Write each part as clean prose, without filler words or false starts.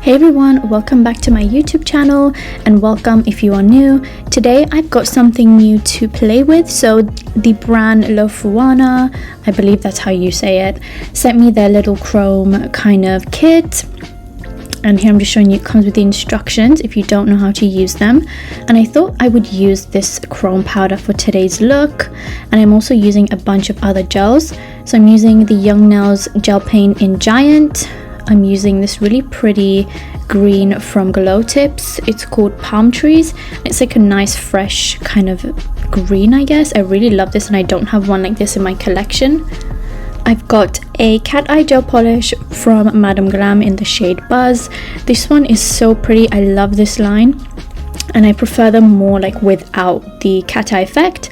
Hey everyone, welcome back to my YouTube channel and welcome if you are new. Today I've got something new to play with. So the brand Lofuanna, I believe that's how you say it, sent me their little chrome kind of kit. And here I'm just showing you, it comes with the instructions if you don't know how to use them. And I thought I would use this chrome powder for today's look. And I'm also using a bunch of other gels. So I'm using the Young Nails gel paint in Giant. I'm using this really pretty green from Glow Tips. It's called Palm Trees. It's like a nice fresh kind of green, I guess. I really love this and I don't have one like this in my collection. I've got a cat eye gel polish from Madame Glam in the shade Buzz. This one is so pretty. I love this line and I prefer them more like without the cat eye effect.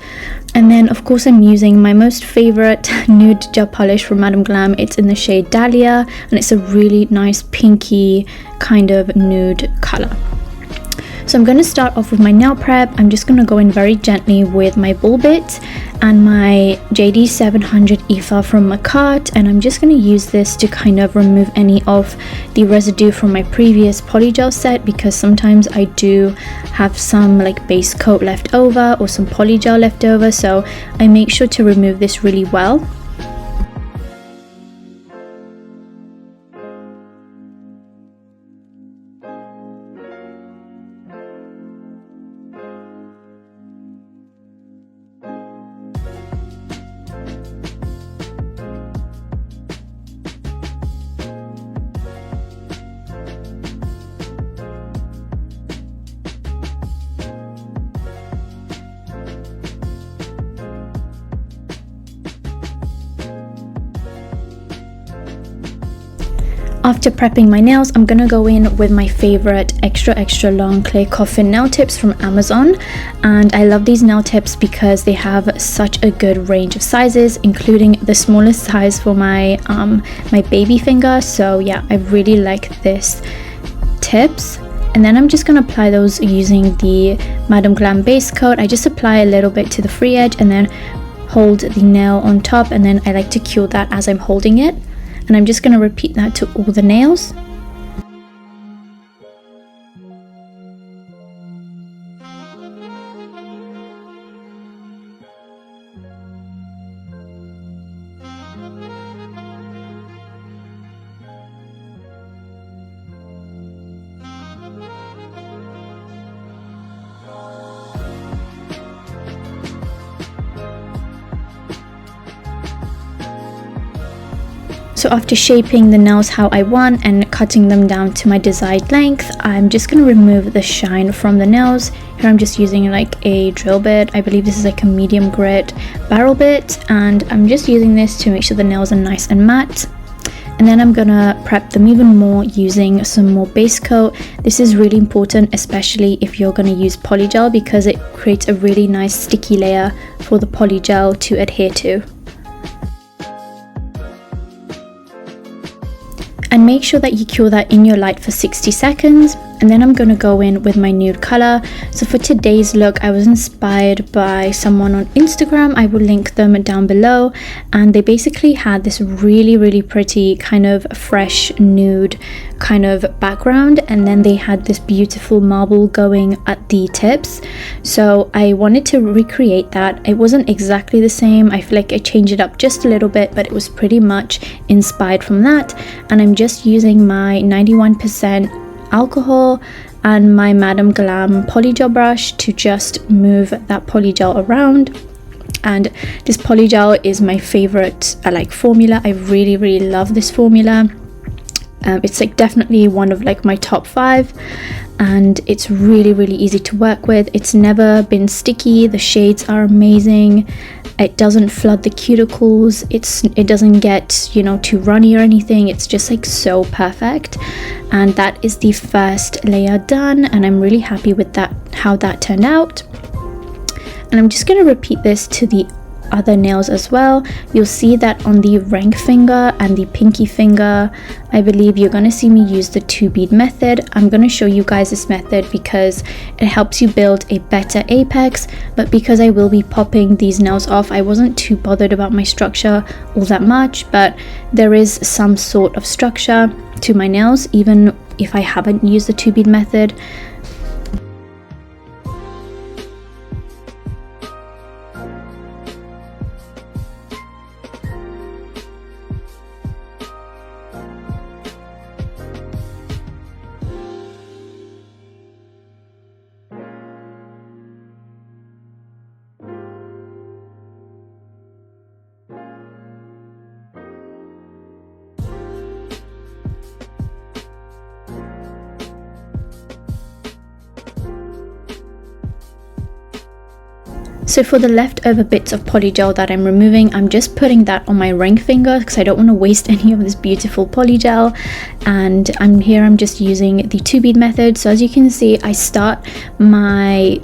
And then of course I'm using my most favorite nude gel polish from Madame Glam. It's in the shade Dahlia and it's a really nice pinky kind of nude color. So I'm going to start off with my nail prep. I'm just going to go in very gently with my ball bit and my JD 700 EFA from Macart, and I'm just going to use this to kind of remove any of the residue from my previous polygel set, because sometimes I do have some like base coat left over or some polygel left over, so I make sure to remove this really well. After prepping my nails, I'm gonna go in with my favorite extra long clear coffin nail tips from Amazon. And I love these nail tips because they have such a good range of sizes, including the smallest size for my my baby finger. So yeah, I really like this tips. And then I'm just gonna apply those using the Madame Glam base coat. I just apply a little bit to the free edge and then hold the nail on top, and then I like to cure that as I'm holding it. And I'm just going to repeat that to all the nails. So after shaping the nails how I want and cutting them down to my desired length, I'm just going to remove the shine from the nails. Here I'm just using like a drill bit. I believe this is like a medium grit barrel bit, and I'm just using this to make sure the nails are nice and matte. And then I'm gonna prep them even more using some more base coat. This is really important, especially if you're gonna use polygel, because it creates a really nice sticky layer for the polygel to adhere to. And make sure that you cure that in your light for 60 seconds. And then I'm going to go in with my nude color. So for today's look, I was inspired by someone on Instagram. I will link them down below. And they basically had this really pretty kind of fresh nude kind of background. And then they had this beautiful marble going at the tips. So I wanted to recreate that. It wasn't exactly the same. I feel like I changed it up just a little bit, but it was pretty much inspired from that. And I'm just using my 91% alcohol and my Madame Glam polygel brush to just move that polygel around. And this polygel is my favorite formula. I really love this formula. It's like definitely one of like my top 5, and it's really easy to work with. It's never been sticky. The shades are amazing. It doesn't flood the cuticles. It doesn't get, you know, too runny or anything. It's just like so perfect. And that is the first layer done, and I'm really happy with that, how that turned out. And I'm just going to repeat this to the other nails as well. You'll see that on the ring finger and the pinky finger, I believe you're going to see me use the 2-bead method. I'm going to show you guys this method because it helps you build a better apex, but because I will be popping these nails off, I wasn't too bothered about my structure all that much, but there is some sort of structure to my nails even if I haven't used the 2 bead method. So for the leftover bits of polygel that I'm removing, I'm just putting that on my ring finger because I don't want to waste any of this beautiful polygel. And I'm just using the 2 bead method. So as you can see, I start my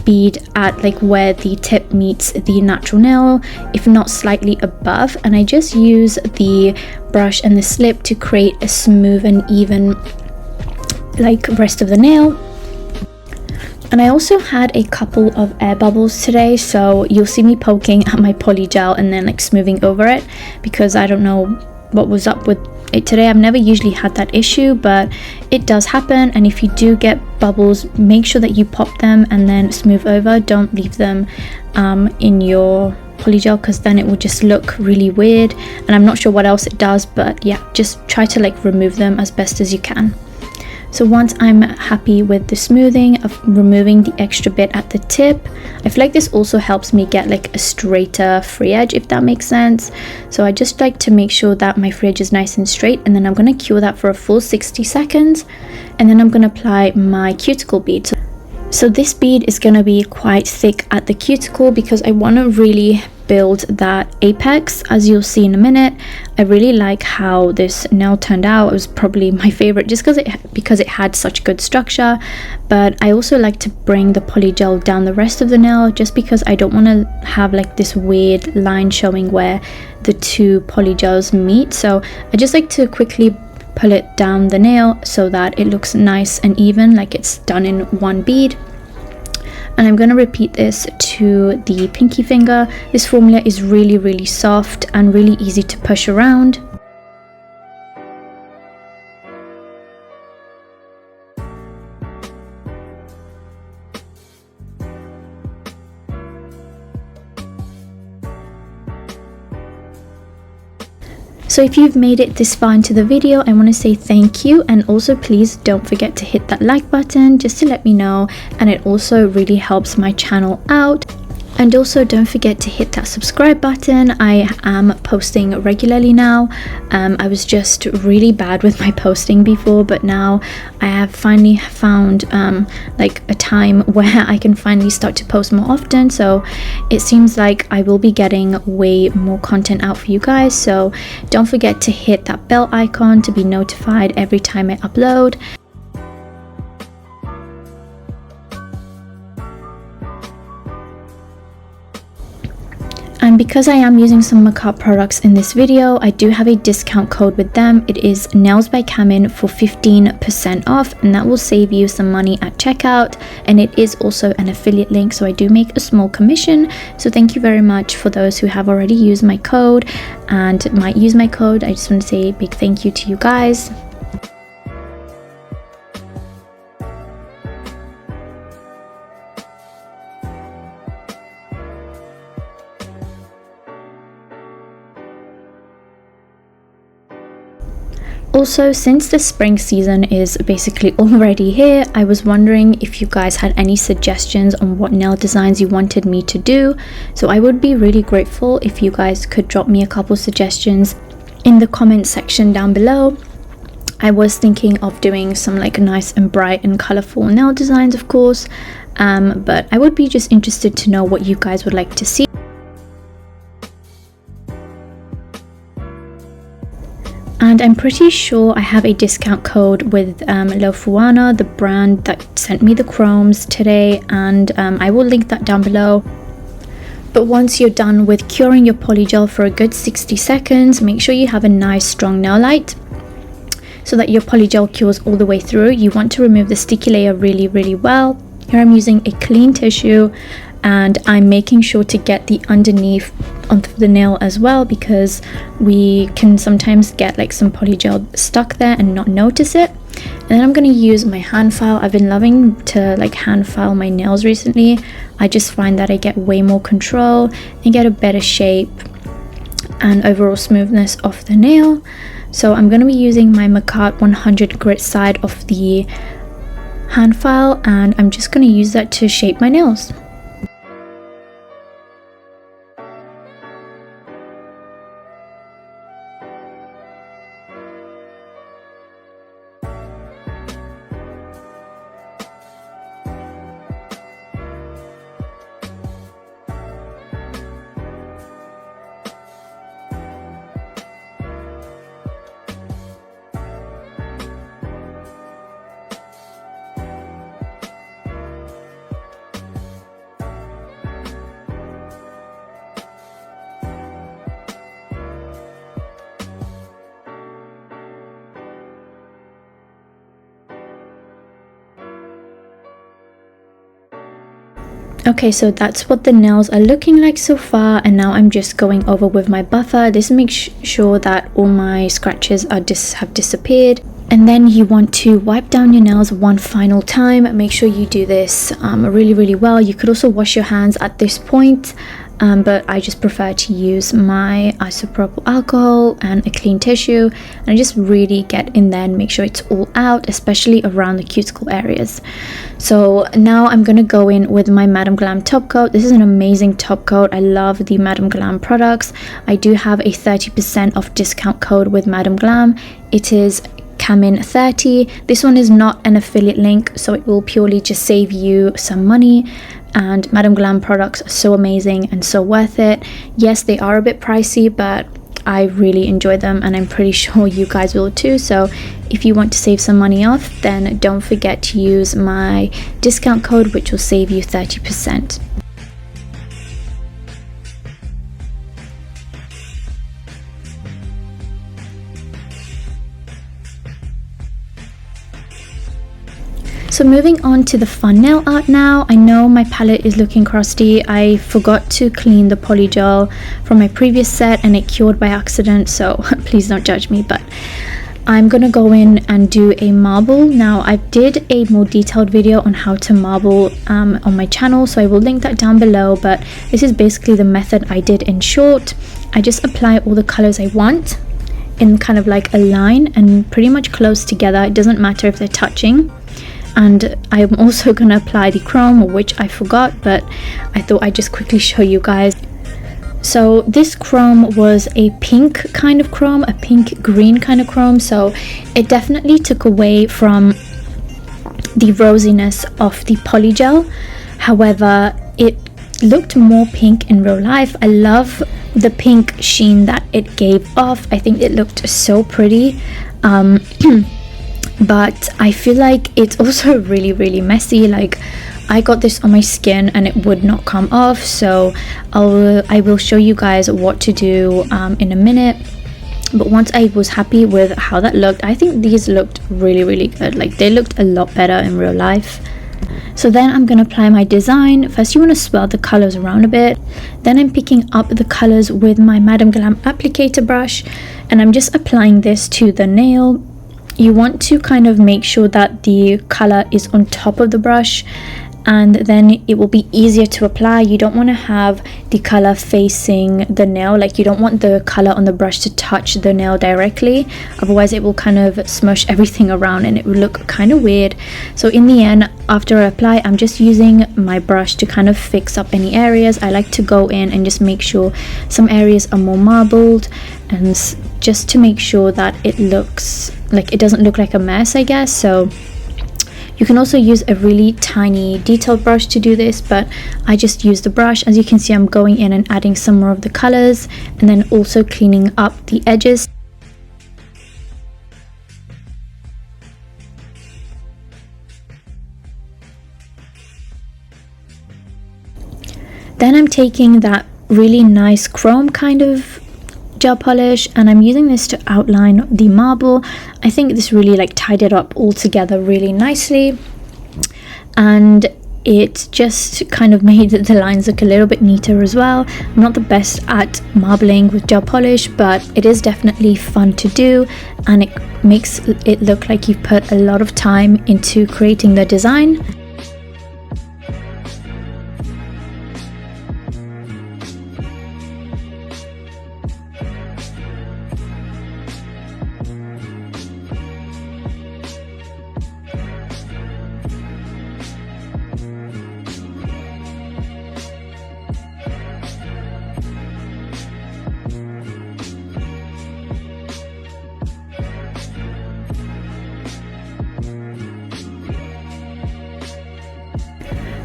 bead at like where the tip meets the natural nail, if not slightly above, and I just use the brush and the slip to create a smooth and even like rest of the nail. And I also had a couple of air bubbles today, so you'll see me poking at my polygel and then like smoothing over it because I don't know what was up with it today. I've never usually had that issue, but it does happen. And if you do get bubbles, make sure that you pop them and then smooth over. Don't leave them in your polygel because then it will just look really weird, and I'm not sure what else it does, but yeah, just try to like remove them as best as you can. So once I'm happy with the smoothing of removing the extra bit at the tip, I feel like this also helps me get like a straighter free edge, if that makes sense. So I just like to make sure that my free edge is nice and straight, and then I'm going to cure that for a full 60 seconds, and then I'm going to apply my cuticle bead. So this bead is going to be quite thick at the cuticle because I want to really build that apex, as you'll see in a minute. I really like how this nail turned out. It was probably my favorite just because it had such good structure, but I also like to bring the polygel down the rest of the nail just because I don't want to have like this weird line showing where the 2 polygels meet. So I just like to quickly pull it down the nail so that it looks nice and even, like it's done in one bead. And I'm going to repeat this to the pinky finger. This formula is really soft and really easy to push around. So if you've made it this far into the video, I want to say thank you, and also please don't forget to hit that like button just to let me know, and it also really helps my channel out. And also don't forget to hit that subscribe button. I am posting regularly now. I was just really bad with my posting before, but now I have finally found like a time where I can finally start to post more often. So it seems like I will be getting way more content out for you guys. So don't forget to hit that bell icon to be notified every time I upload. And because I am using some makeup products in this video, I do have a discount code with them. It is Nails by Camin for 15% off, and that will save you some money at checkout. And it is also an affiliate link, so I do make a small commission. So thank you very much for those who have already used my code and might use my code. I just want to say a big thank you to you guys. Also, since the spring season is basically already here, I was wondering if you guys had any suggestions on what nail designs you wanted me to do. So I would be really grateful if you guys could drop me a couple suggestions in the comment section down below. I was thinking of doing some like nice and bright and colorful nail designs, of course, but I would be just interested to know what you guys would like to see. And I'm pretty sure I have a discount code with Lofuanna, the brand that sent me the chromes today, and I will link that down below. But once you're done with curing your polygel for a good 60 seconds, make sure you have a nice strong nail light so that your polygel cures all the way through. You want to remove the sticky layer really well. Here I'm using a clean tissue, and I'm making sure to get the underneath onto the nail as well, because we can sometimes get like some polygel stuck there and not notice it. And then I'm going to use my hand file. I've been loving to like hand file my nails recently. I just find that I get way more control and get a better shape and overall smoothness of the nail. So I'm going to be using my Macart 100 grit side of the hand file, and I'm just going to use that to shape my nails. Okay, so that's what the nails are looking like so far, and now I'm just going over with my buffer. This makes sure that all my scratches are have disappeared. And then you want to wipe down your nails one final time. Make sure you do this really well. You could also wash your hands at this point, but I just prefer to use my isopropyl alcohol and a clean tissue, and I just really get in there and make sure it's all out, especially around the cuticle areas. So now I'm gonna go in with my Madam Glam top coat. This is an amazing top coat. I love the Madam Glam products. I do have a 30% off discount code with Madam Glam. It is Camin30. This one is not an affiliate link, so it will purely just save you some money. And Madam Glam products are so amazing and so worth it. Yes, they are a bit pricey, but I really enjoy them, and I'm pretty sure you guys will too. So if you want to save some money off, then don't forget to use my discount code, which will save you 30%. So moving on to the fun nail art now. I know my palette is looking crusty. I forgot to clean the Polygel from my previous set and it cured by accident, so please don't judge me, but I'm gonna go in and do a marble. Now I did a more detailed video on how to marble on my channel, so I will link that down below, but this is basically the method I did in short. I just apply all the colors I want in kind of like a line and pretty much close together. It doesn't matter if they're touching. And I'm also gonna apply the chrome, which I forgot, but I thought I'd just quickly show you guys. So this chrome was a pink kind of chrome, a pink green kind of chrome, so it definitely took away from the rosiness of the Polygel. However, it looked more pink in real life. I love the pink sheen that it gave off. I think it looked so pretty. But I feel like it's also really messy. Like, I got this on my skin and it would not come off, so I will show you guys what to do in a minute. But once I was happy with how that looked, I think these looked really good. Like, they looked a lot better in real life. So then I'm going to apply my design. First you want to swirl the colors around a bit, then I'm picking up the colors with my Madam Glam applicator brush, and I'm just applying this to the nail. You want to kind of make sure that the color is on top of the brush, and then it will be easier to apply. You don't want to have the color facing the nail, like you don't want the color on the brush to touch the nail directly, otherwise it will kind of smush everything around and it will look kind of weird. So in the end, after I apply, I'm just using my brush to kind of fix up any areas. I like to go in and just make sure some areas are more marbled, and just to make sure that it looks like, it doesn't look like a mess, I guess. So you can also use a really tiny detailed brush to do this, but I just use the brush. As you can see, I'm going in and adding some more of the colors and then also cleaning up the edges. Then I'm taking that really nice chrome kind of gel polish and I'm using this to outline the marble. I think this really like tied it up all together really nicely, and it just kind of made the lines look a little bit neater as well. I'm not the best at marbling with gel polish, but it is definitely fun to do, and it makes it look like you've put a lot of time into creating the design.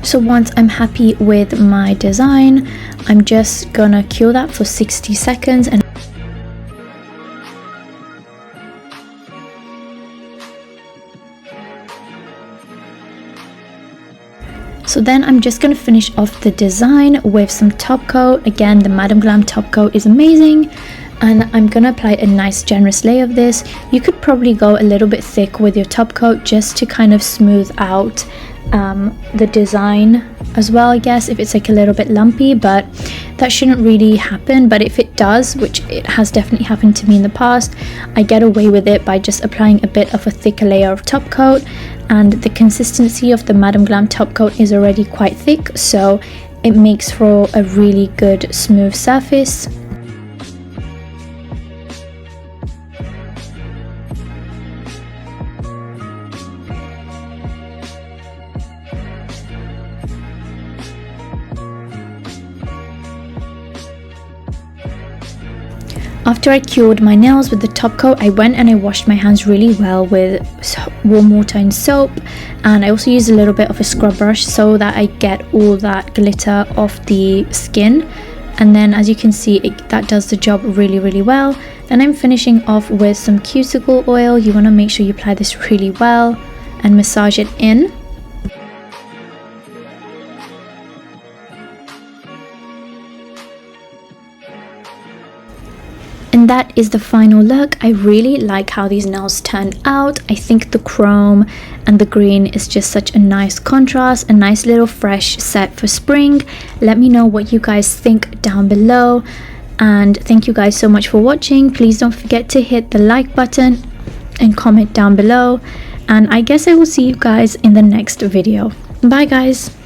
So once I'm happy with my design, I'm just gonna cure that for 60 seconds and so then I'm just going to finish off the design with some top coat. Again, the Madam Glam top coat is amazing, and I'm going to apply a nice generous layer of this. You could probably go a little bit thick with your top coat just to kind of smooth out the design as well, I guess, if it's like a little bit lumpy, but that shouldn't really happen. But if it does, which it has definitely happened to me in the past, I get away with it by just applying a bit of a thicker layer of top coat, and the consistency of the Madam Glam top coat is already quite thick, so it makes for a really good smooth surface. After I cured my nails with the top coat, I went and I washed my hands really well with warm water and soap, and I also used a little bit of a scrub brush so that I get all that glitter off the skin. And then as you can see, that does the job really well. Then I'm finishing off with some cuticle oil. You want to make sure you apply this really well and massage it in. And that is the final look. I really like how these nails turned out. I think the chrome and the green is just such a nice contrast, a nice little fresh set for spring. Let me know what you guys think down below, and thank you guys so much for watching. Please don't forget to hit the like button and comment down below, and I guess I will see you guys in the next video. Bye guys.